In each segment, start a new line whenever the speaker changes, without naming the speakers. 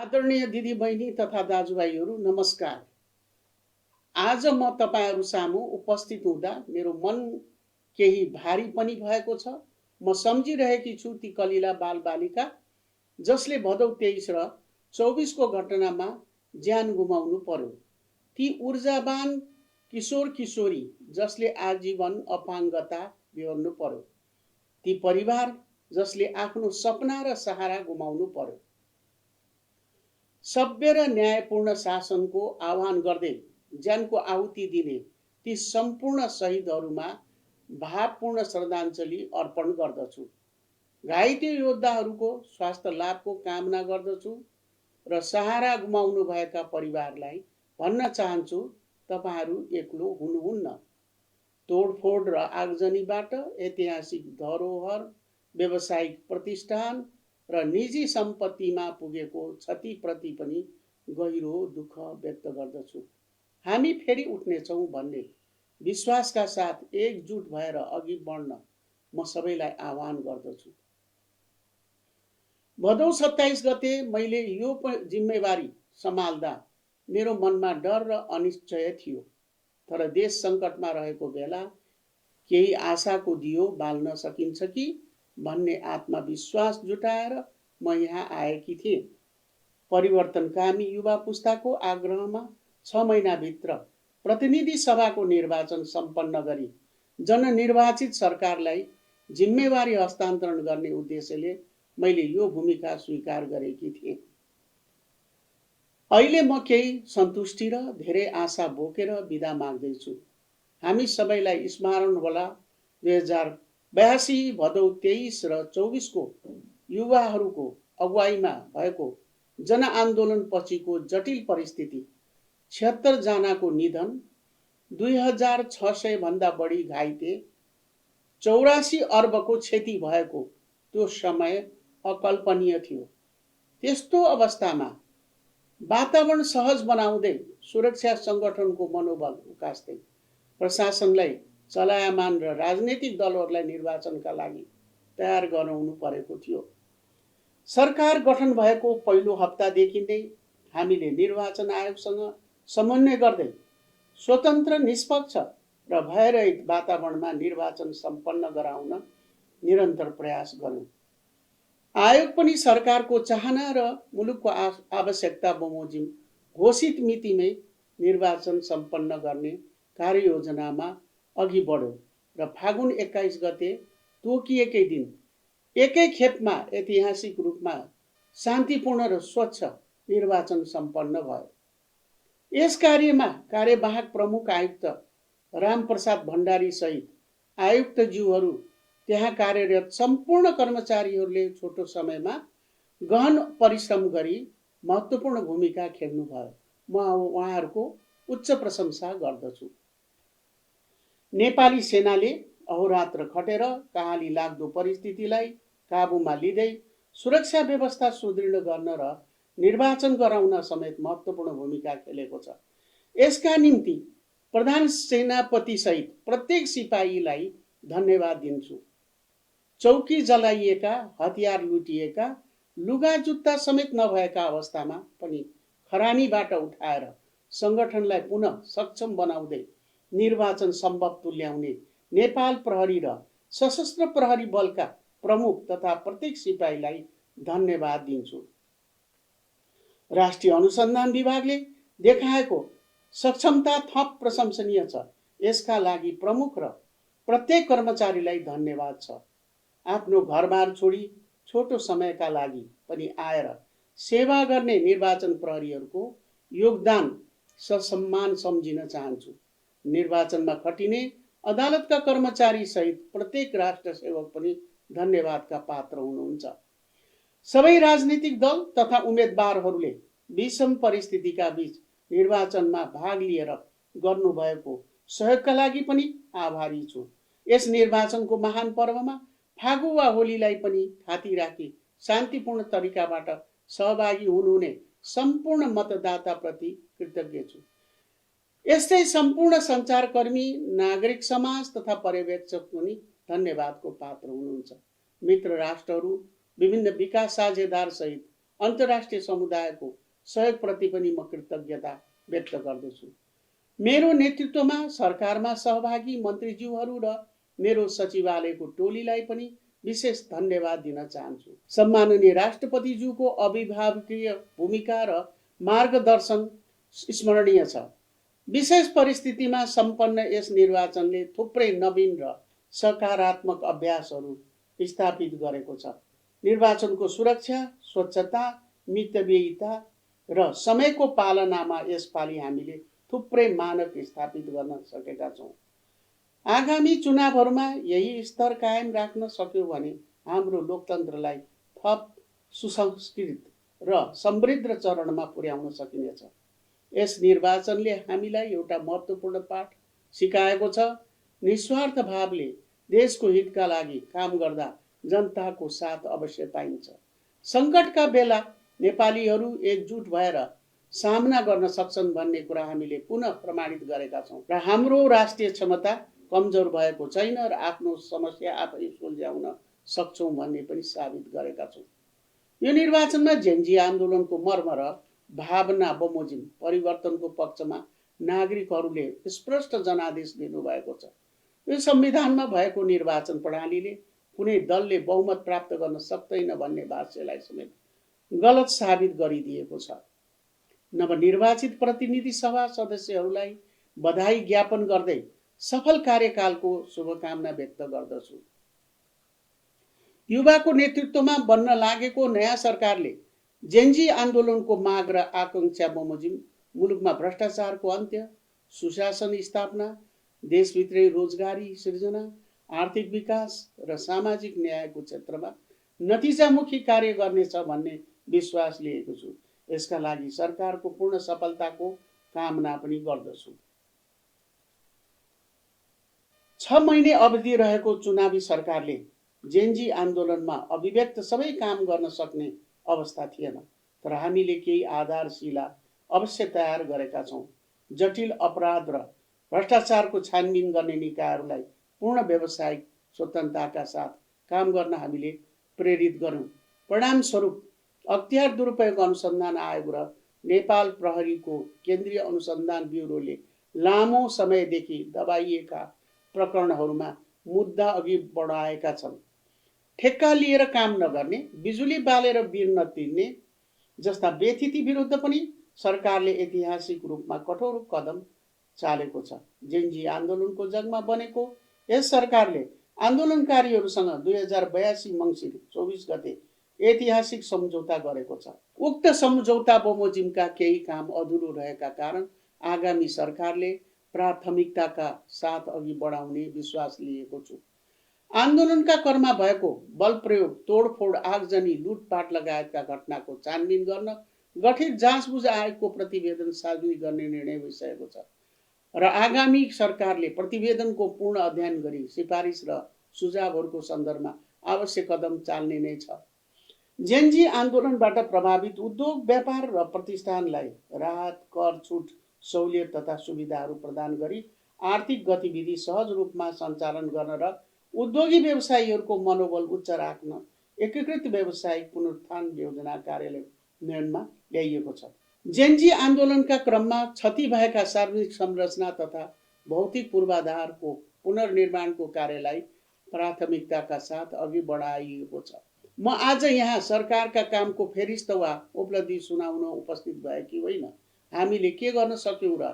आदरणीय दिदी बहिनी तथा दाजुभाइहरू नमस्कार। आज म तपाईहरू सामु उपस्थित हुँदा मेरो मन केही भारी पनि भएको छ। म सम्झिरहेकी छु ती कलिला बालबालिका जसले भदौ 23 र 24 को घटनामा ज्यान गुमाउनु पर्यो। ती ऊर्जावान किशोर किशोरी जसले आजीवन अपाङ्गता बेहोर्नु पर्यो। ती परिवार जसले आफ्नो सपना र सहारा गुमाउनु पर्यो। सभ्य र न्यायपूर्ण शासनको आह्वान गर्दै ज्यानको आहुति दिने ती सम्पूर्ण शहीदहरूमा भावपूर्ण श्रद्धाञ्जली अर्पण गर्दछु। घाइते योद्धाहरूको स्वास्थ्य लाभको कामना गर्दछु र सहारा गुमाउनु भएका परिवारलाई भन्न चाहन्छु, तपाईहरू एक्लो हुनुहुन्न। तोडफोड र आगजनीबाट ऐतिहासिक धरोहर, व्यावसायिक प्रतिष्ठान र निजी सम्पत्तिमा पुगेको क्षतिप्रति पनि गहिरो दुःख व्यक्त गर्दछु। हामी फेरि उठ्नेछौँ भन्ने विश्वासका साथ एकजुट भएर अघि बढ्न म सबैलाई आह्वान गर्दछु। भदौ 27 गते मैले यो जिम्मेवारी सम्हाल्दा मेरो मनमा डर र अनिश्चय थियो, तर देश सङ्कटमा रहेको बेला केही आशाको दियो बाल्न सकिन्छ कि भन्ने आत्मविश्वास जुटाएर म यहाँ आएकी थिएँ। परिवर्तनकामी युवा पुस्ताको आग्रहमा 6 महिनाभित्र प्रतिनिधि सभाको निर्वाचन सम्पन्न गरी जननिर्वाचित सरकारलाई जिम्मेवारी हस्तान्तरण गर्ने उद्देश्यले मैले यो भूमिका स्वीकार गरेकी थिएँ। अहिले म केही सन्तुष्टि र धेरै आशा बोकेर बिदा माग्दैछु। हामी सबैलाई स्मरण होला 2082 भदौ 23 र 24 को युवाहरूको अगुवाईमा भएको जनआन्दोलन पछिको जटिल परिस्थिति, 76 जनाको निधन, 2600 भन्दा बढी घाइते, 84 अर्बको क्षति भएको त्यो समय अकल्पनीय थियो। त्यस्तो अवस्थामा वातावरण सहज बनाउँदै सुरक्षा सङ्गठनको मनोबल उकास्दै प्रशासनलाई चलायमान र राजनीतिक दलहरूलाई निर्वाचनका लागि तयार गराउनु परेको थियो। सरकार गठन भएको पहिलो हप्तादेखि नै हामीले निर्वाचन आयोगसँग समन्वय गर्दै स्वतन्त्र, निष्पक्ष र भयरहित वातावरणमा निर्वाचन सम्पन्न गराउन निरन्तर प्रयास गर्यौं। आयोग पनि सरकारको चाहना र मुलुकको आवश्यकता बमोजिम घोषित मितिमै निर्वाचन सम्पन्न गर्ने कार्ययोजनामा अघि बढ्यो र फागुन 21 गते तोकिएकै दिन एकै खेपमा ऐतिहासिक रूपमा शान्तिपूर्ण र स्वच्छ निर्वाचन सम्पन्न भयो। यस कार्यमा कार्यवाहक प्रमुख आयुक्त रामप्रसाद भण्डारी सहित आयुक्तज्यूहरू, त्यहाँ कार्यरत सम्पूर्ण कर्मचारीहरूले छोटो समयमा गहन परिश्रम गरी महत्त्वपूर्ण भूमिका खेल्नुभयो। म उहाँहरूको उच्च प्रशंसा गर्दछु। नेपाली सेनाले अहोरात्र खटेर कहाली लाग्दो परिस्थितिलाई काबुमा लिँदै सुरक्षा व्यवस्था सुदृढ गर्न र निर्वाचन गराउन समेत महत्त्वपूर्ण भूमिका खेलेको छ। यसका निम्ति प्रधान सेनापति सहित प्रत्येक सिपाहीलाई धन्यवाद दिन्छु। चौकी जलाइएका, हतियार लुटिएका, लुगा जुत्ता समेत नभएका अवस्थामा पनि खरानीबाट उठाएर सङ्गठनलाई पुनः सक्षम बनाउँदै निर्वाचन सम्भव तुल्याउने नेपाल प्रहरी र सशस्त्र प्रहरी बलका प्रमुख तथा प्रत्येक सिपाहीलाई धन्यवाद दिन्छु। राष्ट्रिय अनुसन्धान विभागले देखाएको सक्षमता थप प्रशंसनीय छ। यसका लागि प्रमुख र प्रत्येक कर्मचारीलाई धन्यवाद छ। आफ्नो घरबार छोडी छोटो समयका लागि पनि आएर सेवा गर्ने निर्वाचन प्रहरीहरूको योगदान ससम्मान सम्झिन चाहन्छु। निर्वाचनमा खटिने अदालतका कर्मचारी सहित प्रत्येक राष्ट्र सेवक पनि धन्यवादका पात्र हुनुहुन्छ। सबै राजनीतिक दल तथा उम्मेदवारहरूले विषम परिस्थितिका बीच निर्वाचनमा भाग लिएर गर्नुभएको सहयोगका लागि पनि आभारी छु। यस निर्वाचनको महान पर्वमा फागु वा होलीलाई पनि थाती राखी शान्तिपूर्ण तरिकाबाट सहभागी हुनुहुने सम्पूर्ण मतदाताप्रति कृतज्ञ छु। यस्तै सम्पूर्ण सञ्चारकर्मी, नागरिक समाज तथा पर्यवेक्षक पनि धन्यवादको पात्र हुनुहुन्छ। मित्र राष्ट्रहरू, विभिन्न विकास साझेदार सहित अन्तर्राष्ट्रिय समुदायको सहयोगप्रति पनि म कृतज्ञता व्यक्त गर्दछु। मेरो नेतृत्वमा सरकारमा सहभागी मन्त्रीज्यूहरू र मेरो सचिवालयको टोलीलाई पनि विशेष धन्यवाद दिन चाहन्छु। सम्माननीय राष्ट्रपतिज्यूको अभिभावकीय भूमिका र मार्गदर्शन स्मरणीय छ। विशेष परिस्थितिमा सम्पन्न यस निर्वाचनले थुप्रै नवीन र सकारात्मक अभ्यासहरू स्थापित गरेको छ। निर्वाचनको सुरक्षा, स्वच्छता, मितव्ययिता र समयको पालनामा यसपालि हामीले थुप्रै मानक स्थापित गर्न सकेका छौँ। आगामी चुनावहरूमा यही स्तर कायम राख्न सक्यौँ भने हाम्रो लोकतन्त्रलाई थप सुसंस्कृत र समृद्ध चरणमा पुर्याउन सकिनेछ। यस निर्वाचनले हामीलाई एउटा महत्त्वपूर्ण पाठ सिकाएको छ। निस्वार्थ भावले देशको हितका लागि काम गर्दा जनताको साथ अवश्य पाइन्छ। सङ्कटका बेला नेपालीहरू एकजुट भएर सामना गर्न सक्छन् भन्ने कुरा हामीले पुनः प्रमाणित गरेका छौँ र हाम्रो राष्ट्रिय क्षमता कमजोर भएको छैन र आफ्नो समस्या आफै सुल्झाउन सक्छौँ भन्ने पनि साबित गरेका छौँ। यो निर्वाचनमा जेनजी आन्दोलनको मर्म र भावना बमोजिम परिवर्तनको पक्षमा नागरिकहरूले स्पष्ट जनादेश दिनुभएको छ। यो संविधानमा भएको निर्वाचन प्रणालीले कुनै दलले बहुमत प्राप्त गर्न सक्दैन भन्ने भाष्यलाई समेत गलत साबित गरिदिएको छ। नवनिर्वाचित प्रतिनिधि सभा सदस्यहरूलाई बधाई ज्ञापन गर्दै सफल कार्यकालको शुभकामना व्यक्त गर्दछु। युवाको नेतृत्वमा बन्न लागेको नयाँ सरकारले जेनजी आन्दोलनको माग र आकांक्षा बमोजिम मुलुकमा भ्रष्टाचारको अन्त्य, सुशासन स्थापना, देशभित्रै रोजगारी सृजना, आर्थिक विकास र सामाजिक न्यायको क्षेत्रमा नतिजामुखी कार्य गर्नेछ भन्ने विश्वास लिएको छु। यसका लागि सरकारको पूर्ण सफलताको कामना पनि गर्दछु। 6 महिने अवधि रहेको चुनावी सरकारले जेनजी आन्दोलनमा अभिव्यक्त सबै काम गर्न सक्ने अवस्था थिएन, तर हामीले केही आधारशिला अवश्य तयार गरेका छौँ। जटिल अपराध र भ्रष्टाचारको छानबिन गर्ने निकायहरूलाई पूर्ण व्यावसायिक स्वतन्त्रताका साथ काम गर्न हामीले प्रेरित गर्यौँ। परिणामस्वरूप अख्तियार दुरुपयोग अनुसन्धान आयोग र नेपाल प्रहरीको केन्द्रीय अनुसन्धान ब्युरोले लामो समयदेखि दबाइएका प्रकरणहरूमा मुद्दा अघि बढाएका छन्। ठेक्का लिएर काम नगर्ने, बिजुली बालेर बिल नतिर्ने जस्ता व्यथिति विरुद्ध पनि सरकारले ऐतिहासिक रूपमा कठोर कदम चालेको छ। जेनजी आन्दोलनको जगमा बनेको यस सरकारले आन्दोलनकारीहरूसँग 2082 मङ्सिर 24 गते ऐतिहासिक सम्झौता गरेको छ। उक्त सम्झौता बमोजिमका केही काम अधुरो रहेका कारण आगामी सरकारले प्राथमिकताका साथ अघि बढाउने विश्वास लिएको छु। आन्दोलनका क्रममा भएको बल प्रयोग, तोडफोड, आगजनी, लुटपाट लगायतका घटनाको छानबिन गर्न गठित जाँचबुझ आयोगको प्रतिवेदन सार्वजनिक गर्ने निर्णय भइसकेको छ र आगामी सरकारले प्रतिवेदनको पूर्ण अध्ययन गरी सिफारिस र सुझावहरूको सन्दर्भमा आवश्यक कदम चाल्ने नै छ। जेनजी आन्दोलनबाट प्रभावित उद्योग, व्यापार र प्रतिष्ठानलाई राहत, कर छुट, सहुलियत तथा सुविधाहरू प्रदान गरी आर्थिक गतिविधि सहज रूपमा सञ्चालन गर्न र उद्योगी व्यवसायीहरूको मनोबल उच्च राख्न एकीकृत व्यावसायिक पुनरुत्थान योजना कार्यान्वयनमा ल्याइएको छ। जेनजी आन्दोलनका क्रममा क्षति भएका सार्वजनिक संरचना तथा भौतिक पूर्वाधारको पुनर्निर्माणको कार्यलाई प्राथमिकताका साथ अघि बढाइएको छ। म आज यहाँ सरकारका कामको फेरिस्त वा उपलब्धि सुनाउन उपस्थित भएकी होइन। हामीले के गर्न सक्यौँ र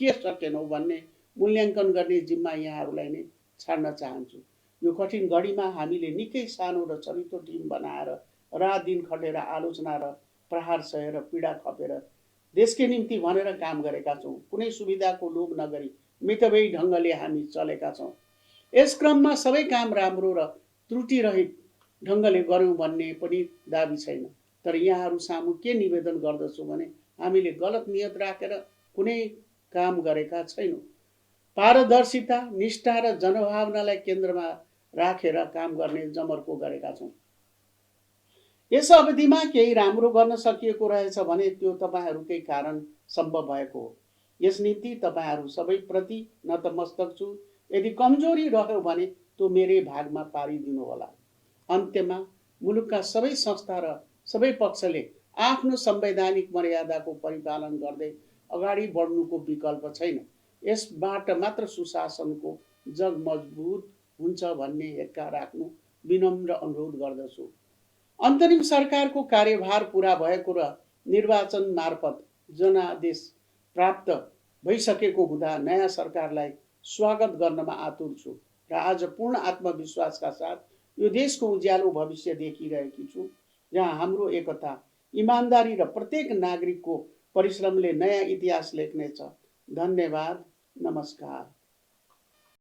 के सकेनौँ भन्ने मूल्याङ्कन गर्ने जिम्मा यहाँहरूलाई नै छाड्न चाहन्छु। यो कठिन घडीमा हामीले निकै सानो र छरितो टिम बनाएर रात दिन खटेर आलोचना र प्रहार सहेर पीडा खपेर देशकै निम्ति भनेर काम गरेका छौँ। कुनै सुविधाको लोभ नगरी मितव्ययी ढङ्गले हामी चलेका छौँ। यस क्रममा सबै काम राम्रो र त्रुटिरहित ढङ्गले गर्यौँ भन्ने पनि दाबी छैन। तर यहाँहरू सामु के निवेदन गर्दछु भने हामीले गलत नियत राखेर कुनै काम गरेका छैनौँ। पारदर्शिता, निष्ठा र जनभावनालाई केन्द्रमा राखेर काम गर्ने जमर्को गरेका छौँ। यस अवधिमा केही राम्रो गर्न सकिएको रहेछ भने त्यो तपाईँहरूकै कारण सम्भव भएको हो। यस निम्ति तपाईँहरू सबैप्रति नतमस्तक छु। यदि कमजोरी रह्यो भने त्यो मेरै भागमा पारिदिनु होला। अन्त्यमा मुलुकका सबै संस्था र सबै पक्षले आफ्नो संवैधानिक मर्यादाको परिपालन गर्दै अगाडि बढ्नुको विकल्प छैन। यसबाट मात्र सुशासनको जग मजबुत हुन्छ भन्ने हेक्का राख्नु विनम्र अनुरोध गर्दछु। अन्तरिम सरकारको कार्यभार पूरा भएको र निर्वाचन मार्फत जनादेश प्राप्त भइसकेको हुँदा नयाँ सरकारलाई स्वागत गर्नमा आतुर छु र आज पूर्ण आत्मविश्वासका साथ यो देशको उज्यालो भविष्य देखिरहेकी छु, जहाँ हाम्रो एकता, इमानदारी र प्रत्येक नागरिकको परिश्रमले नयाँ इतिहास लेख्नेछ। धन्यवाद। नमस्कार।